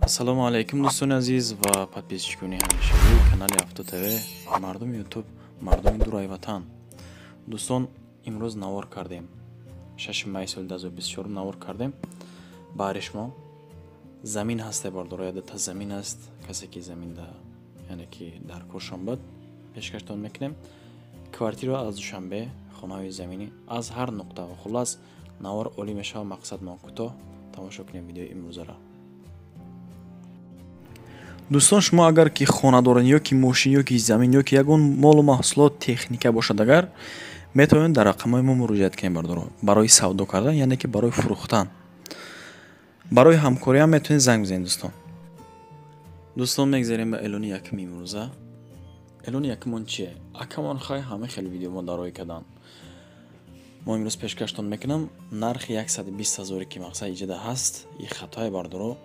ассалому алайкум дӯстони азиз ва подписчикони ҳамешавии канали Авто ТВ, мардуми ютуб, мардуми дураи ватан. дӯстон, имрӯз навор кардем 6 май соли 2024 навор кардем. баъри шумо замин ҳасте бардора ядата замин аст, касе ки заминда яъне ки дар Кӯшамбод пешкаштон мекунем квартира аз Душанбе, хонаҳои заминӣ аз ҳар нуқта ва хулас навор олӣ мешава. мақсад мо кӯтоҳ тамошо кунем видеои имрӯзаро. дӯстон, шумо агар ки хона доред ё ки мошин ё ки замин ё ки ягон молу маҳсулот техника бошад, агар метавонед дар рақамҳои мо муроҷиат кунед бардора барои савдо кардан, яъне ки барои фурӯхтан. барои ҳамкорӣ ҳам метавонед занг бизанед. дӯстон мегзарем ба эълони якуми имрӯза. эълони якумон чие? акамон хай ҳама хел видеомо дарои кадан. мо имрӯз пешкаштон мекунам нархи 120,000 ки мақсад иҷода ҳаст, и хатое бардоро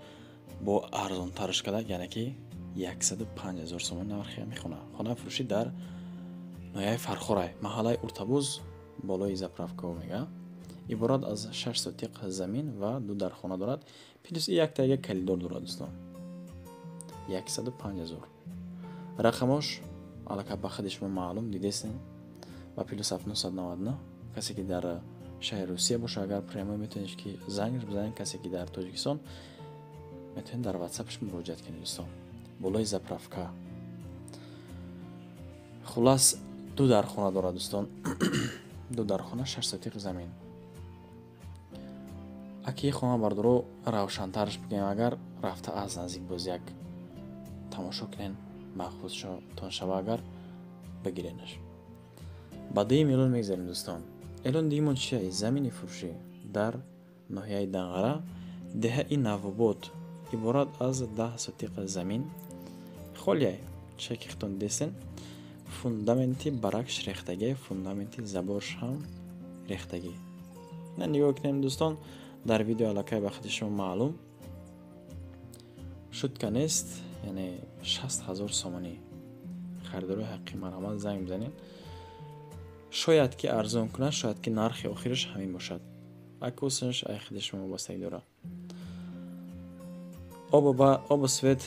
бо арзонтарш када, яъне ки 105,000 сомон нархи мехона. хонаи фурӯшӣ дар ноҳияи Фархорай, маҳаллаи Уртабуз, болои заправка мега. иборат аз 6 сотиқ замин ва 2 дархона дорад. плюс яктага калидор дорад. дӯстон 105,000. рақамош аллакай ба худи шумо маълум дидесен. ва плюс 799 касе ки дар шаҳри Русия боша, агар прямой метавонед ки занг бизанед. касе ки дар Тоҷикистон метавонед дар WhatsApp муроҷиат кунед. дӯстон болои заправка. хулас 2 дархона дорад. дӯстон 2 дархона 6 сотиқ замин. аки хона бардоро равшантарш бигем, агар рафта аз наздик боз як тамошо кунен, махфузтон шава, агар бигиренаш. ба дуюм эълон мегзарем. дӯстон, эълони дуюмон чия? замини фурӯшӣ дар ноҳияи Данғара, деҳаи Навобод, иборат аз 10 сотиқ замин. холияй чекихтон десен. фундаменти баракш рехтагӣ, фундаменти заборш ҳам рехтагӣ. на нигоҳ кунем. дӯстон, дар видео аллакай ба худи шумо маълум шутка нест, яъне 60,000 сомонӣ. харидори ҳаққӣ марҳамат, занг бизанед. шояд ки арзон кунад, шояд ки нархи охираш ҳамин бошад. акусаш ай худи шумо вобастагӣ дорад. обу свет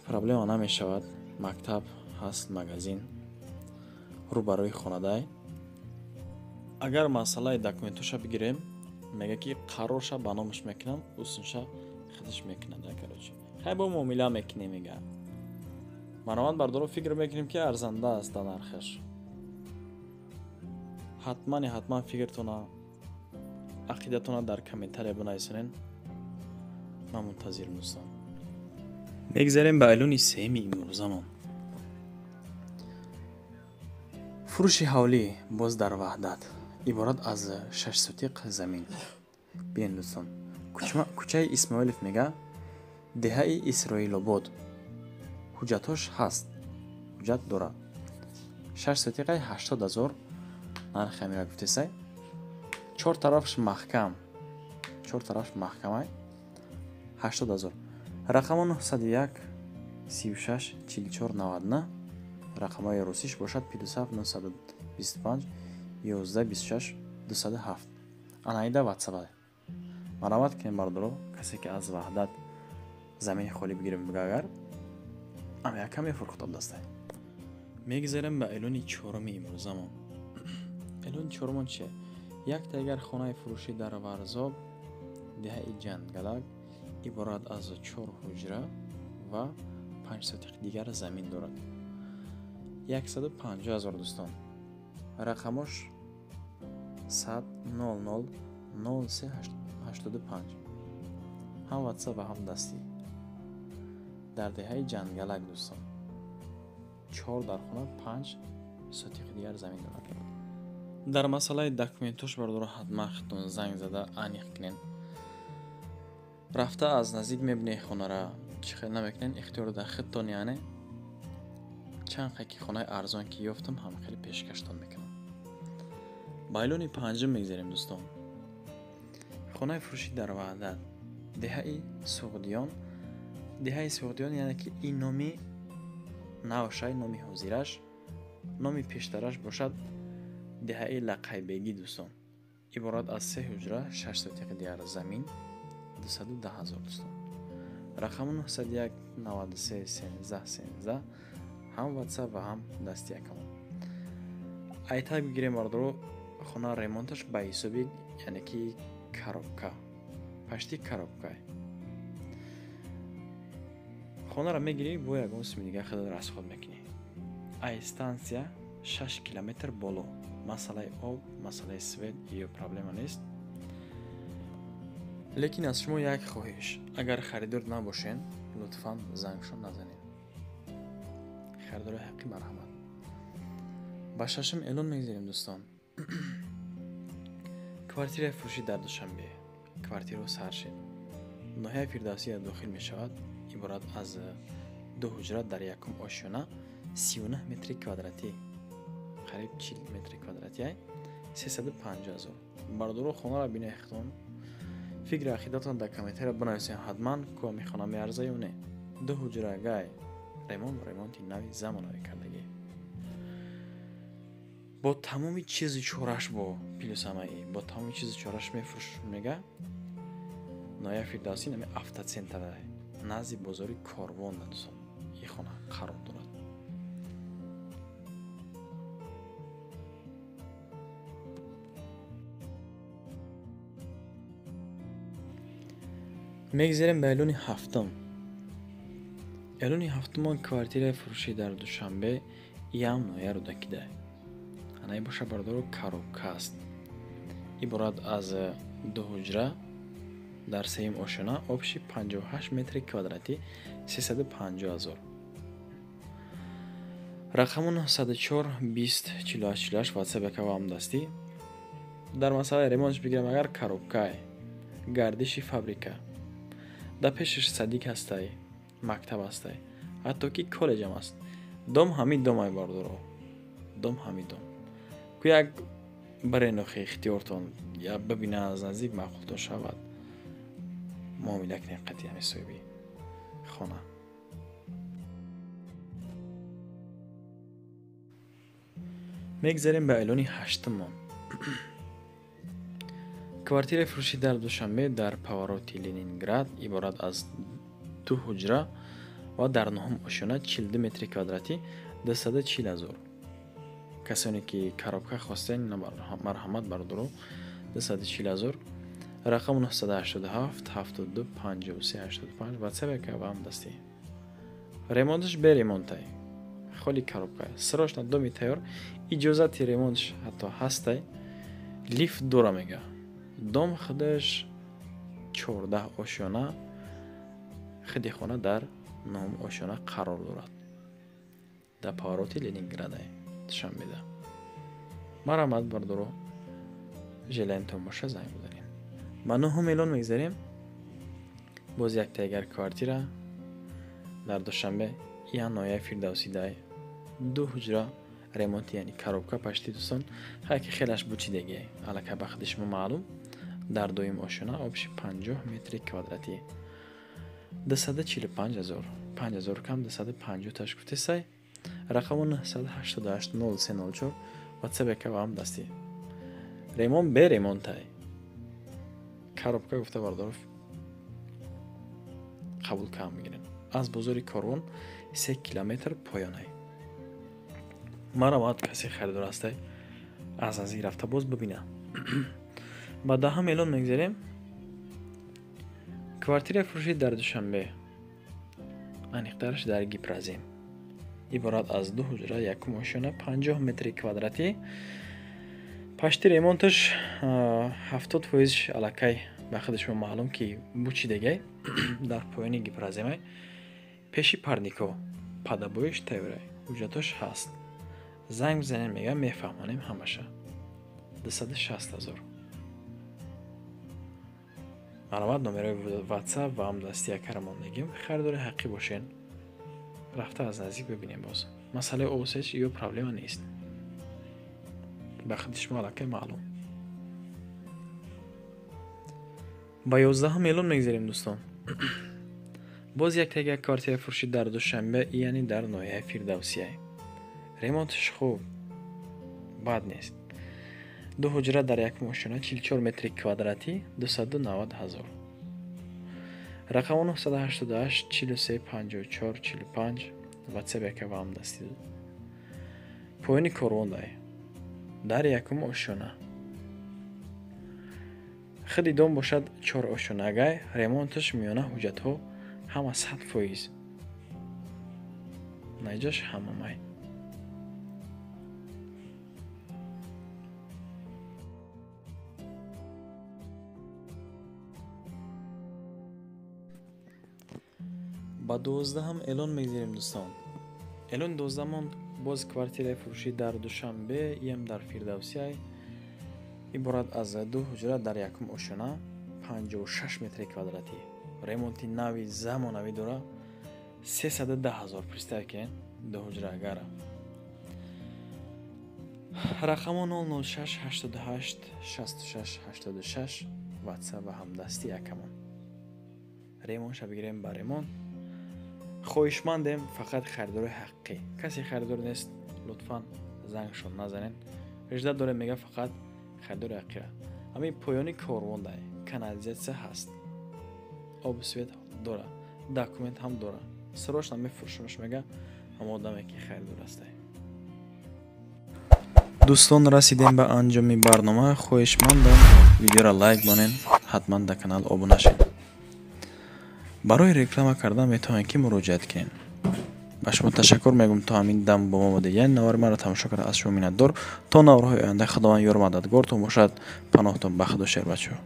проблема намешавад. мактаб ҳаст, магазин рӯбарои хонадай. агар масъалаи документоша бигирем, мега ки қарорша ба номаш мекунам, усунша худаш мекунад. короче хай бо муомила мекунем. мега марҳамат бардоро фикр мекунем ки арзанда аст дар нархаш. ҳатман фикртона, ақидатона дар комментария бинависонед. ман мунтазирам. дӯстон, мегзарем ба эълони сеюми имрӯзамон. фурӯши ҳавлӣ боз дар ваҳдат, иборат аз 6 сотиқ замин. бинед дӯстон, кӯчаи Исмоилов мега, деҳаи Исроилобод. ҳуҷҷатош ҳаст, ҳуҷҷат дорад. 6 сотиқаи 80,000 нархи ҳамира гуфтесай. 4 тарафш маҳкамай 80,000. рақамон 901 36 44 99. рақамҳои русиш бошад +7 925 11 26 207. анаида WhatsApp. марҳамат кунед бардоро, касе ки аз ваҳдат замини холӣ бигирем, бига агар ам яка мефурӯхтад дастай. мегзарем ба эълони чороми имрӯзамон. эълони чорумон чие? як тайгар хонаи фурӯшӣ дар Варзоб, деҳаи Ҷангалак, иборат аз 4 ҳуҷра ва 5 сотиқ дигар замин дорад. 150,000. дӯстон, рақамош 100 00 03 85. ҳам WhatsApp ва ҳам дастӣ. дар деҳаи Ҷангалак. дӯстон 4 дархона 5 сотиқи дигар замин дорад. дар масъалаи документош бардоро ҳатман худтон занг зада аниқ кунед. рафта аз наздик мебинед хонара, чӣ хел намекунед, ихтиёр дар худтон. яъне чанд қайки хонаи арзон ки ёфтам ҳам хеле пешкаштон мекунам. ба эълони панҷум мегзарем. дӯстон, хонаи фурӯшӣ дар ваҳдат, деҳаи Суғдиён. деҳаи Суғдиён яъне ки ин номи навшай, номи ҳозираш, номи пештараш бошад деҳаи Лақайбегӣ. дӯстон, иборат аз 3 ҳуҷра 6 сотиқи дигар замин 210,000. дӯстон, рақами 901 93 13 13 ҳам ватсап ва ҳам дасти акаунт. Айтак бигирем бардоро хона ремонташ ба ҳисоби яъне ки коробка пашти коробка хонара мегирӣ бо ягон сими дига худро расход мекунӣ. Ай станция 6 километр боло, масъалаи об, масъалаи свет ё проблема нест. лекин аз шумо як хоҳиш, агар харидор набошен лутфан зангшон назанед. харидори ҳаққӣ марҳамат. ба шашм эълон мегзарем дӯстон. квартираи фурӯшӣ дар Душанбе. квартирао саршед. ноҳияи Фирдавсия дохил мешавад. иборат аз 2 ҳуҷра дар якум ошёна 39 метри квадратӣ, қариб 40 метри квадратӣ, 350 000. Бардоро хонаро бинехтон фикри ақидатон дар комментария бинависен ҳатман коми хона меарза ё не. 2 ҳуҷра гай ремонти нави замоновӣ кардагӣ. бо тамоми чизи чораш бо плюсамаи бо тамоми чизи чораш мефурӯш мега. ноҳияи Фирдавсӣ нами автоцентра назди бозори Корвон дӯстон ин хона қарор дорад. мегзарем ба эълони ҳафтум. эълони ҳафтумон квартираи фурӯшӣ дар Душанбе иам ноҳия Рӯдакида. ҳанай боша бардоро коробка аст. иборат аз 2 ҳуҷра дар сеюм ошона обши 58 метри квадратӣ 350 000. рақаму 904 20 48 48 ватсап якава ҳамдастӣ. дар масъалаи ремонтш бигирам агар коробкае гардиши фабрика да пешаш садик ҳастай, мактаб ҳастай, ҳатто ки коллеҷам аст. дом ҳамин домай бардоро. дом ҳамин дом. ку як баренохи ихтиёртон я бибина аз наздик маъқултон шавад. муомила кунед қатъи ҳами соҳиби хона. мегзарем ба эълони ҳаштумон. квартираи фурӯшӣ дар Душанбе дар повороти Ленинград иборат аз 2 ҳуҷра ва дар 9 ошона 42 метри квадратӣ 240 000. касоне ки коробка хостен марҳамат бардоро 240 000. рақам 987 72 53 85 ватсап якава ҳамдастӣ. ремонтш бе ремонтай холи коробка сирош на доми тайёр иҷозати ремонтш ҳатто ҳастай. лифт дора мега. дом худаш 14 ошона худи хона дар 9 ошона қарор дорад. дар повороти Ленинградай Душанбеда. марҳамат бардоро желаентон боша занг бизанед. ба 9 эълон мегзарем. боз як тайгар квартира дар Душанбе ин ноҳияи Фирдавсидай 2 ҳуҷра ремонти яъни коробка пашти дӯстон ҳаки хелаш бучидагӣ аллака ба худи шумо маълум. дар доим ошона обши 50 метри квадратӣ 245 000. 5 000 кам 250 таш гуфтесай. рақаму 988 0304 ватсап якава ҳамдастӣ. ремонт бе ремонтай коробка гуфта бардор қабул кам мегирем. аз бозори Корвон 3 километр поёнай. марҳамат касе харидор ҳастай аз наздик рафта боз бибина. ба 10 эълон мегзарем. квартираи фурӯшӣ дар Душанбе аниқтараш дар Гипразим иборат аз 2 ҳуҷра якум ошона 50 метри квадратӣ. пашти ремонташ 70% аллакай ба худи шумо маълум ки бучидагай дар поёни Гипразимай. пеши парнико падабоиш тайёрай ҳуҷҷатош ҳаст. занг бизанем мега мефаҳмонем ҳамаша 260 000. марҳамат номерои ватсап ва ҳамдасти якарамон мегим. харидори ҳаққӣ бошен рафта аз наздик бибинем. боз масъалаи осеч ё проблема нест. ба худи шумо аллакай маълум. ба 11 эълон мегзарем дӯстон. боз як тайга квартираи фурӯшӣ дар Душанбе яъни дар ноҳияи Фирдавсия. ремонтиш хуб бад нест. 2 ҳуҷра дар якум ошона 44 метри квадратӣ 290 000. рақам 988 43 54 45 ватсап яка ва ҳамдастӣ. поёни корвондай дар якум ошона хиди дом бошад 4 ошонагай ремонташ миёна ҳуҷҷатҳо ҳама 100%. найҷаш ҳамамай ба 12 эълон мегзирем дӯстон. эълони 12 боз квартираи фурӯшӣ дар Душанбе ям дар Фирдавсияй иборат аз 2 ҳуҷра дар якум ошона 56 метри квадратӣ. ремонти нави замонавӣ дора 310 000. представь кен 2 ҳуҷра агара. рақамо 006 88 66 86 ватсап ва ҳамдастӣ якамон. ремонтша бигирем ба ремонт. хоҳишмандем фақат харидори ҳаққӣ. касе харидор нест лутфан зангшон назанен. рижда дорем мега фақат харидори ҳаққира. ҳамин поёни корвондай канализатсия ҳаст, обу свет дора, документ ҳам дора. срочно мефурӯшамш мега ҳама одаме ки харидор ҳастай. дӯстон расидем ба анҷоми барнома. хоҳишмандам видеоро лайк монен, ҳатман да канал обуна шед. барои реклама кардан метавонед ки муроҷиат кунед. ба шумо ташаккур мегӯям то ҳамин дам бо мо будед. яъни навари маро тамошо карда аз шумо миннатдор. то наварҳои оянда худованд ёр мададгортон бошад. паноҳтон ба худо шер бачаҳо.